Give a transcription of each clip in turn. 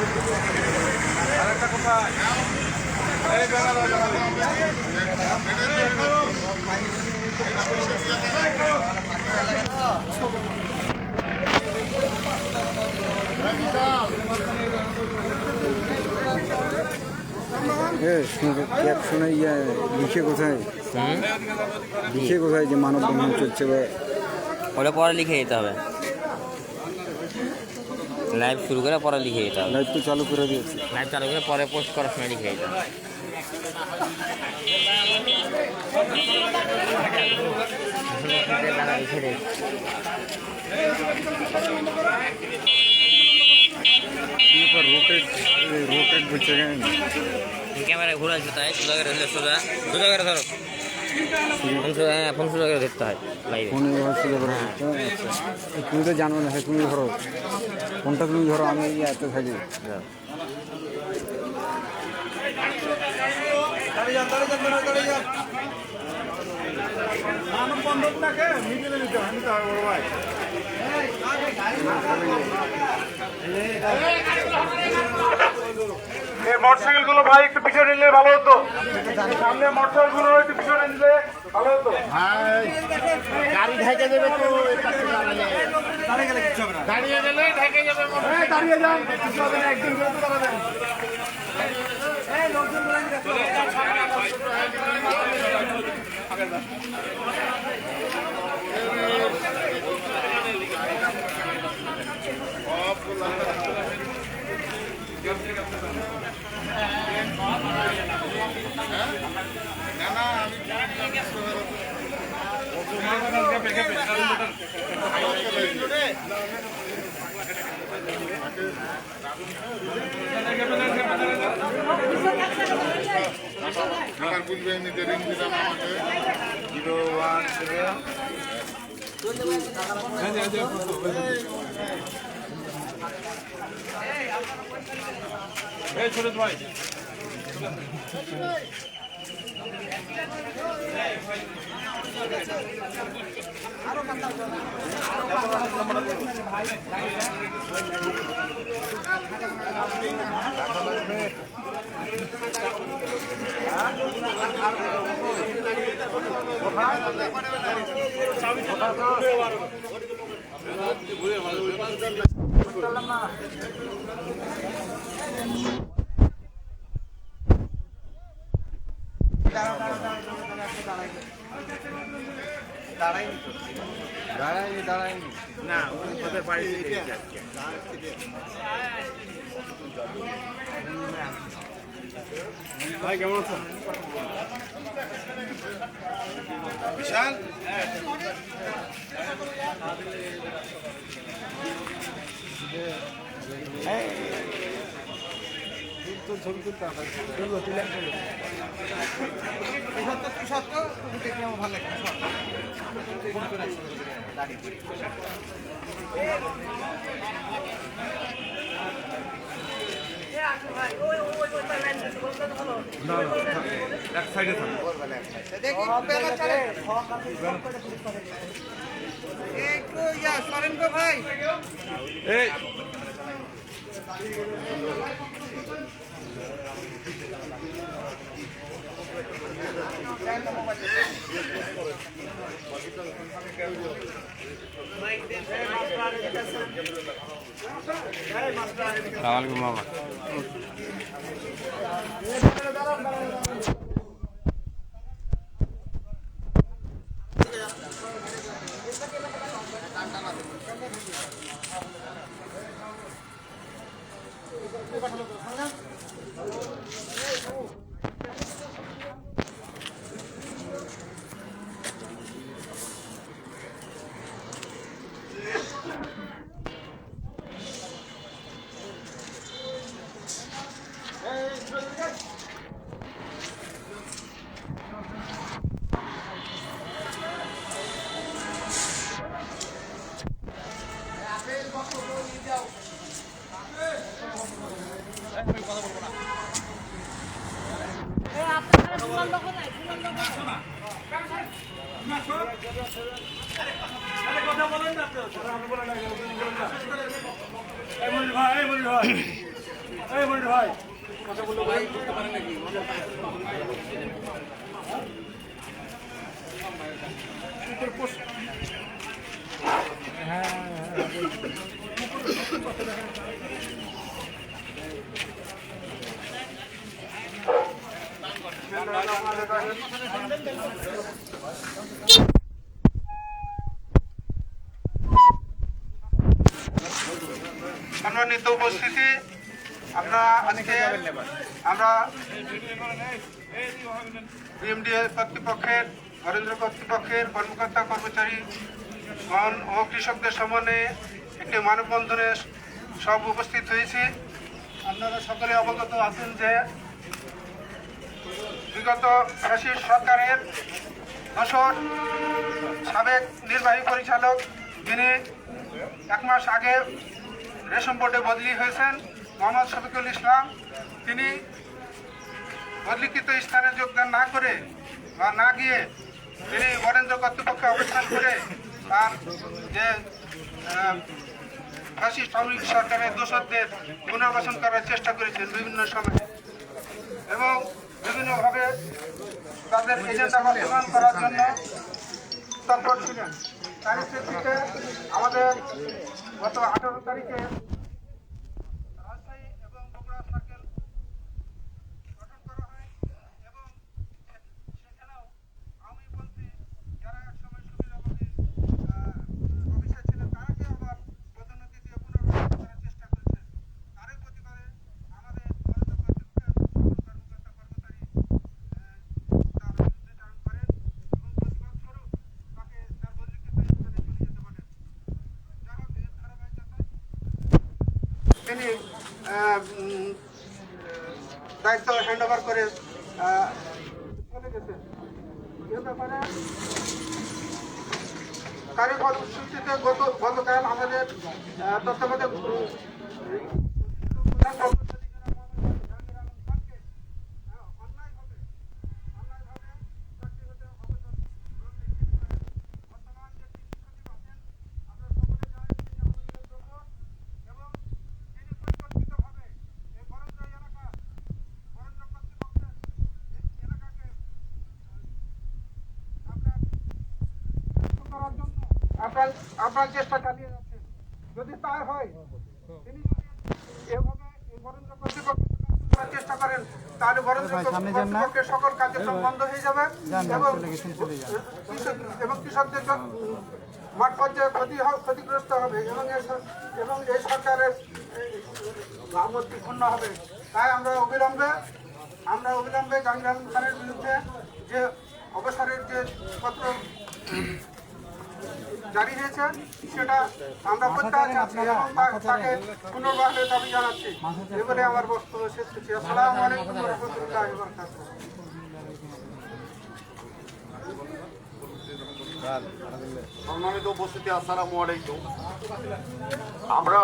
আরেকটা কোথায় এই শুনে লিখে কোথায় লিখে কোথায় যে মানববন্ধন চলছে বা ওটা পরে লিখে দিতে হবে, লাইভ শুরু করে পরে লিখে দিতে হবে। লাইভ তো চালু করে দিয়েছে, লাইভ চালু করে পরে পোস্ট করার সময় লিখে দিতে হবে। রোটেট বলছে ক্যামেরা ঘুরে আসবে, তাই সোজা করে সোজা সোজা করে ধরো, হ্যাঁ ফোন সোজা করে ধরতে হয় লাইভে। ফোনে সোজা করে তুমি তো জানো না, তুমি ধরো ফোনটা, তুমি ধরো আমি এত থাকি। মানববন্ধনটাকে মিডিলে নিতে হবে বড় ভাই। এই মোটরসাইকেল গুলো ভাই একটু পিছনে নিলে ভালো হতো, সামনে মোটরসাইকেল গুলো একটু পিছনে নিলে ভালো হতো। গাড়ি ঢেকে দেবে তো, দাঁড়িয়ে গেলে ঢেকে যাবে। দাঁড়িয়ে যান, কিছু হবে না, একদিন করে তো দাঁড়াবেন। ছোট ভাই দাঁড়ায়নি না, ওদের বাড়ি ভাই কেমন আছো? বিশাল ছবি তুলতে ভালো এক সাইডে ভাই এই মামা সম্মানিত উপস্থিতি, আমরা বিএমডিএ কর্তৃপক্ষের, বরেন্দ্র কর্তৃপক্ষের কর্মকর্তা কর্মচারী গণ ও কৃষকদের সমন্বয়ে একটি মানববন্ধনে সব উপস্থিত হয়েছি। আপনারা সকলে অবগত আছেন যে বিগত ফ্যাসিস্ট সরকারের দোসর সাবেক নির্বাহী পরিচালক, যিনি 1 মাস আগে রেশন বোর্ডে বদলি হয়েছেন, মোহাম্মদ শফিকুল ইসলাম, তিনি বদলিকৃত স্থানে যোগদান না করে বা না গিয়ে তিনি বরেন্দ্র কর্তৃপক্ষে অবস্থান করে তার যে ফ্যাসিস্ট আওয়ামী লীগ সরকারের দোসরদের পুনর্বাসন করার চেষ্টা করেছেন বিভিন্ন সময়ে এবং বিভিন্নভাবে তাদের এজেন্ডা বাস্তবায়ন করার জন্য তৎপর ছিলেন। তারই প্রেক্ষিতে আমাদের গত 18 তারিখে রাজশাহী এবং বগুড়া সার্কেল গঠন করা হয় এবং সেখানেও আওয়ামীপন্থী যারা একসময় সুবিধাবাদী অফিসার ছিলেন তারাকে আবার পদোন্নতি দিয়ে পুনর্বাসন করার চেষ্টা করেছেন। তারই প্রতিবাদে আমাদের বরেন্দ্র কর্তৃপক্ষের কর্মকর্তা কর্মচারী তার বিরুদ্ধে ধারণ করেন এবং প্রতিবাদ স্বরূপ তাকে তার বদলিকৃত স্থানে চলে যেতে বলেন। যাই হোক, এর ধারাবাহিকতায় তিনি দায়িত্ব হ্যান্ড ওভার করে চলে গেছেন। এ ব্যাপারে কার্যকর্মসূচিতে গতকাল আমাদের তত্ত্বাবধায়ক আপনার চেষ্টা চালিয়ে যাচ্ছেন। যদি তাই হয়, তিনি যদি এভাবে বরেন্দ্র কর্তৃপক্ষের চেষ্টা করেন, তাহলে বরেন্দ্র কর্তৃপক্ষের সকল কার্যক্রম বন্ধ হয়ে যাবে এবং কৃষকদের মাঠ পর্যায়ে ক্ষতিগ্রস্ত হবে এবং এই সরকারের ভাবমূর্তি ক্ষুণ্ণ হবে। তাই আমরা অবিলম্বে জাহাঙ্গীর আলম খানের বিরুদ্ধে যে অবসরের যে পত্র জারি হয়েছে সেটা আমরা প্রত্যাহার জানাচ্ছি এবং তাকে পুনর্বাসনের দাবি জানাচ্ছি। এ বলে আমার বক্তব্য শেষ করছি। আসসালামু আলাইকুম ওয়া রাহমাতুল্লাহি ওয়া বারাকাতুহু। সম্মানিত উপস্থিতি, আসসালামু আলাইকুম। আমরা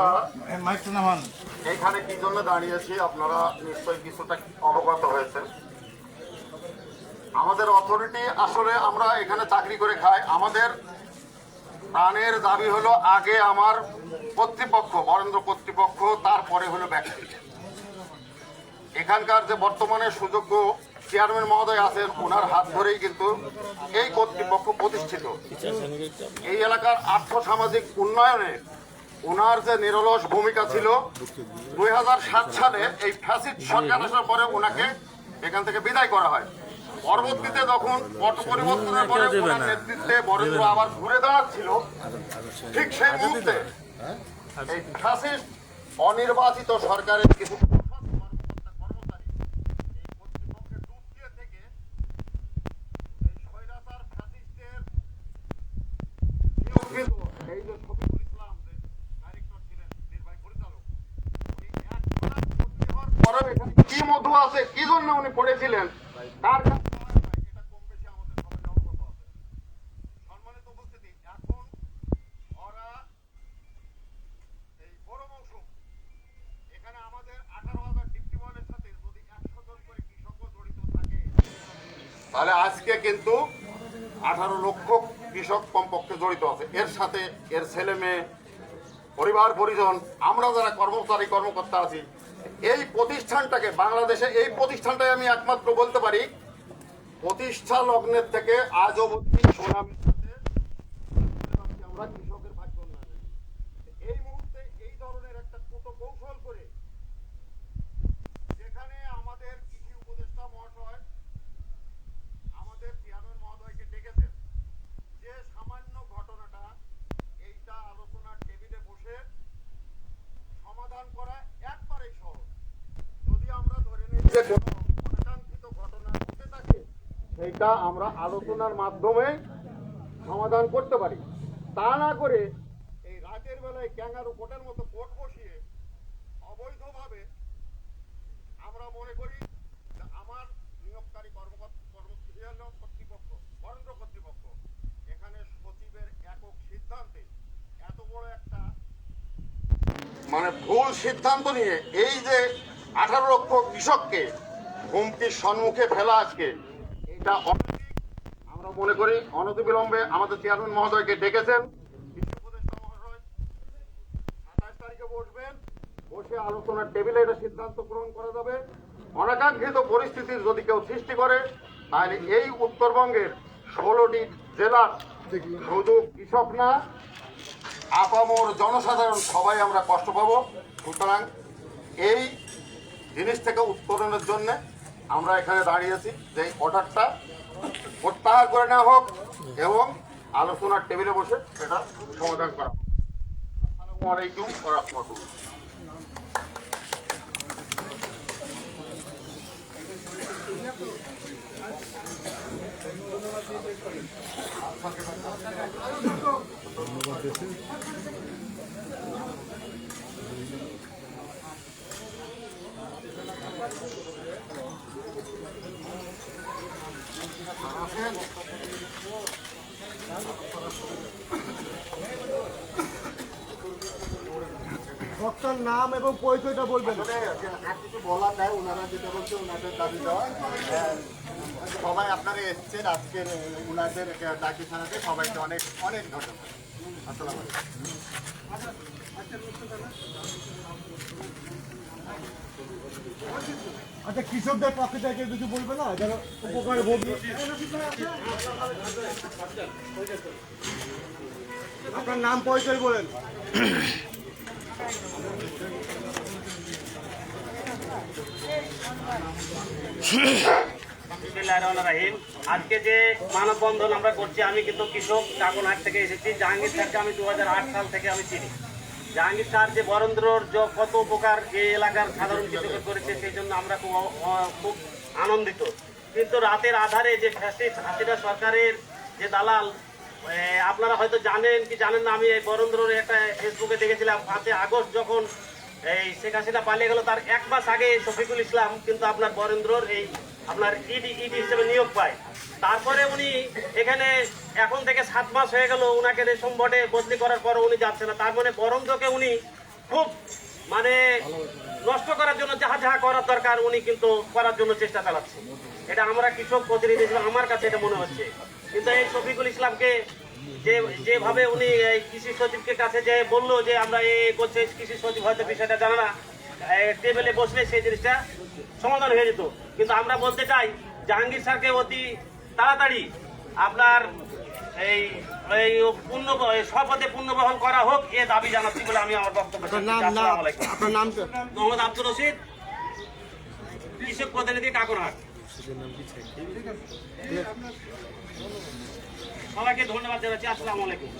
এখানে কি জন্য দাঁড়িয়েছি আপনারা নিশ্চয়ই কিছুটা অবগত হয়েছে। আমাদের অথরিটি, আসলে আমরা এখানে চাকরি করে খাই। আমাদের প্রাণের দাবি হলো আগে আমার কর্তৃপক্ষ, বরেন্দ্র কর্তৃপক্ষ, তারপরে হলো ব্যক্তি। এখানকার যে বর্তমানে সুযোগ্য চেয়ারম্যান মহোদয় আছেন, ওনার হাত ধরেই কিন্তু এই কর্তৃপক্ষ প্রতিষ্ঠিত। এই এলাকার আর্থসামাজিক উন্নয়নে ওনার যে নিরলস ভূমিকা ছিল, 2007 সালে এই ফ্যাসিস্ট সরকার আসার পরে ওনাকে এখান থেকে বিদায় করা হয়। পরবর্তীতে যখন পট পরিবর্তনের পরে ওনার নেতৃত্বে বরেন্দ্র আবার ঘুরে দাঁড়াচ্ছিল, ঠিক সেই মুহূর্তে এই ফ্যাসিস্ট অনির্বাচিত সরকারের কিছু কর্মচারী এই কর্তৃপক্ষের ডুব থেকে এই স্বৈরাচার ফ্যাসিস্টের নিয়োগকৃত এই যে শফিকুল ইসলাম যে ডাইরেক্টর ছিলেন, নির্বাহী পরিচালক, উনি এক প্রধান মন্ত্রী হওয়ার পরেও এখানে কি মধু আছে, কি জন্য উনি পড়েছিলেন, তার কাছে এটা কম বেশি আমাদের সবাই অবগত আছে। সম্মানিত উপস্থিতি, এখন ওরা এই বড় মৌসুম এখানে আমাদের 18,000 ডিপটি বলের সাথে যদি 100 জন করে কৃষকও জড়িত থাকে, তাহলে আজকে কিন্তু 18 লক্ষ কৃষক কমপক্ষে জড়িত আছে। এর সাথে এর ছেলে মেয়ে, পরিবার পরিজন, আমরা যারা কর্মচারী কর্মকর্তা আছি, এই প্রতিষ্ঠানটাকে বাংলাদেশে এই প্রতিষ্ঠানটাই আমি একমাত্র বলতে পারি প্রতিষ্ঠা লগ্নের থেকে আজ অবধি সুনামের সাথে আমরা কৃষকের ভাগ্য উন্নয়নে এই মুহূর্তে এই ধরনের একটা কৌশল করে যেখানে আমাদের কৃষি উপদেষ্টা মহাশয় আমাদের চেয়ারম্যান মহোদয়কে ডেকেছেন যে সামান্য ঘটনাটা এইটা আলোচনার টেবিলে বসে সমাধান করা একবারেই সহজ। যদি আমরা ধরে নিই যে কোনো অনাকাঙ্ক্ষিত ঘটনা ঘটে থাকে সেইটা আমরা আলোচনার মাধ্যমে সমাধান করতে পারি, তা না করে এই রাতের বেলায় ক্যাঙ্গারু কোর্টের মতো কোর্ট বসিয়ে অবৈধভাবে আমরা মনে করি যে আমার নিয়োগকারী কর্তৃপক্ষ বরেন্দ্র কর্তৃপক্ষ এখানে সচিবের একক সিদ্ধান্তে এত বড় একটা মানে ভুল সিদ্ধান্ত নিয়ে এই যে 18 লক্ষ কৃষককে হুমকির সম্মুখে ফেলা আজকে এটা অনৈতিক। আমরা মনে করি অনতিবিলম্বে আমাদের চেয়ারম্যান মহোদয়কে ডেকেছেন, কৃষি উপদেষ্টা মহাশয় 27 তারিখে বসবেন, বসে আলোচনার টেবিলে এটা সিদ্ধান্ত গ্রহণ করা যাবে। অনাকাঙ্ক্ষিত পরিস্থিতির যদি কেউ সৃষ্টি করে তাহলে এই উত্তরবঙ্গের 16টি জেলার শুধু কৃষক না আপামর জনসাধারণ সবাই আমরা কষ্ট পাবো। সুতরাং এই জিনিস থেকে উত্তরণের জন্য আমরা এখানে দাঁড়িয়েছি যে অর্ডারটা প্রত্যাহার করে নেওয়া হোক এবং আলোচনার টেবিলে বসে সেটা সমাধান করা হোক। আসসালামু আলাইকুম ওয়া রাহমাতুল্লাহ। বক্তার নাম এবং পরিচয়টা বলবেন। আর কিছু বলার নাই, ওনারা যেটা বলছে ওনাদের দাবি দেওয়া। সবাই আপনারা এসছেন আজকে ওনাদের ডাকি থানাতে, সবাইকে অনেক অনেক ধন্যবাদ। আসসালামু আলাইকুম। আচ্ছা, কৃষকদের পক্ষে থেকে কিছু বলবে না যারা উপকার ভোগী? আপনার নাম পরিচয় বলেন। আজকে যে মানববন্ধন আমরা করছি, আমি কিন্তু কৃষক কাকনহাট থেকে এসেছি। জাহাঙ্গীর স্যারকে আমি 2008 সাল থেকে আমি চিনি। জাহাঙ্গীর স্যার যে বরেন্দ্রর কত উপকার এই এলাকার সাধারণ কৃষকের করেছে সেই জন্য আমরা খুব আনন্দিত। কিন্তু রাতের আধারে যে ফ্যাসিস্ট হাসিনা সরকারের যে দালাল, আপনারা হয়তো জানেন কি জানেন না, আমি এই বরেন্দ্রর একটা ফেসবুকে দেখেছিলাম 5 আগস্ট যখন এই শেখ হাসিনা পালিয়ে গেল তার 1 মাস আগে শফিকুল ইসলাম কিন্তু আপনার বরেন্দ্রর এই আপনার ইডি হিসেবে নিয়োগ পায়। তারপরে উনি এখানে এখন থেকে 7 মাস হয়ে গেল, উনাকে রেশম বোর্ডে বদলি করার পর উনি যাচ্ছে না। তার মানে বরেন্দ্রকে উনি খুব মানে নষ্ট করার জন্য যাহা যাহা করার দরকার উনি কিন্তু করার জন্য চেষ্টা চালাচ্ছে। এটা আমরা কৃষক প্রতিনিধি হিসেবে আমার কাছে এটা মনে হচ্ছে। কিন্তু এই শফিকুল ইসলামকে যেভাবে উনি এই কৃষি সচিবকে কাছে যে বললো যে আমরা এই করছে, কৃষি সচিব হয়তো বিষয়টা জানে না, টেবিলে বসলে সেই জিনিসটা সমাধান হয়ে যেত। কিন্তু আমরা বলতে চাই জাহাঙ্গীর স্যারকে অতি তাড়াতাড়ি আপনার এই শপথে পুনর্বহাল করা হোক এ দাবি জানাচ্ছি বলে আমি আমার বক্তব্য। আপনার নাম মোহাম্মদ আব্দুর রশিদ, কৃষক প্রতিনিধি কাকনহাট। সবাইকে ধন্যবাদ জানাচ্ছি। আসসালামু আলাইকুম।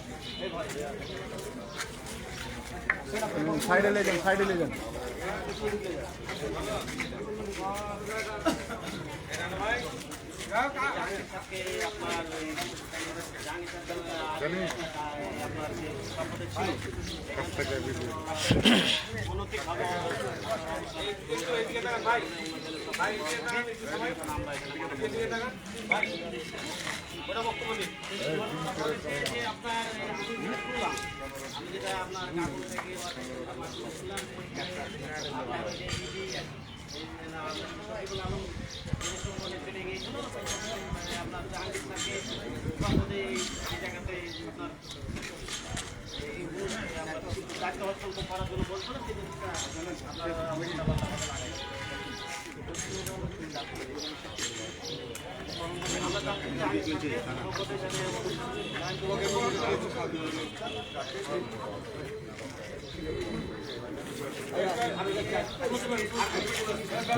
সাইডে লেগেন, সাইডে লেগেন। আমি যেটা আপনার কাগজ থেকে আপনার জাহাঙ্গীর থাকে এই জায়গাতে চারটে হস্তক্ষেপ করার জন্য বলছিল সেই জিনিসটা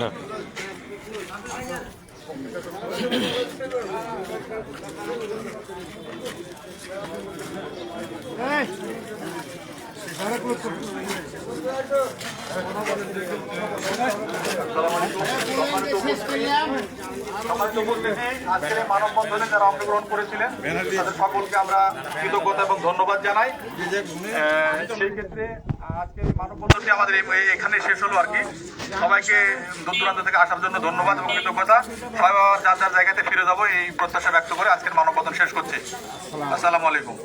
না আজকের এই মানববন্ধনে যারা অংশগ্রহণ করেছিলেন তাদের সকলকে আমরা কৃতজ্ঞতা এবং ধন্যবাদ জানাই। সেই ক্ষেত্রে আজকে এই মানববন্ধনটি আমাদের এখানে শেষ হলো আর কি। সবাইকে দূর দূরান্ত থেকে আসার জন্য ধন্যবাদ এবং কৃতজ্ঞতা। সবাই আবার যার যার জায়গাতে ফিরে যাবো এই প্রত্যাশা ব্যক্ত করে আজকের মানববন্ধন শেষ করছি। আসসালামু আলাইকুম।